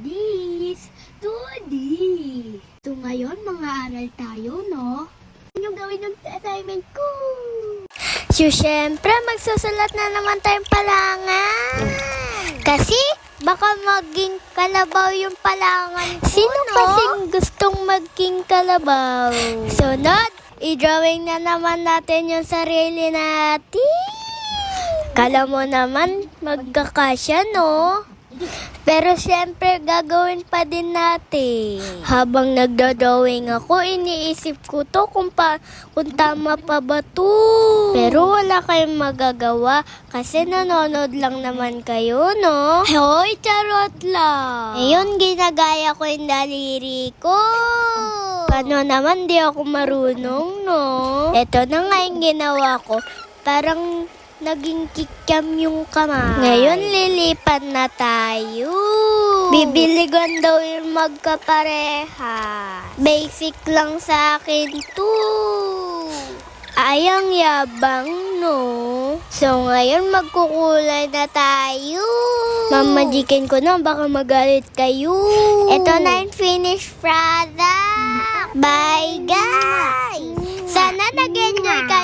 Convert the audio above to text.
This, to this. So ngayon, mga aral tayo, no? Ano yung gawin ng assignment ko? So, syempre, magsusulat na naman tayong palangan. Kasi, baka maging kalabaw yung palangan ko, Sino kasing gustong maging kalabaw? Sunod, i-drawing na naman natin yung sarili natin. Kala mo naman, magkakasya, no? Pero syempre, gagawin pa din natin. Habang nagdodrawing ako, iniisip ko to kung tama pa ba to. Pero wala kayong magagawa kasi nanonood lang naman kayo, no? Hoy, charot lang. Ngayon, ginagaya ko yung daliri ko. Paano naman di ako marunong, no? Ito na nga yung ginawa ko. Parang naging kikyam yung kamay. Ngayon, lilipat na tayo. Bibiligan daw yung magkapareha. Basic lang sa akin to. Ayang yabang, no? So, ngayon magkukulay na tayo. Mamadikin ko na, baka magalit kayo. Ito na yung finished product. Bye, guys! Sana nag-enjoy ka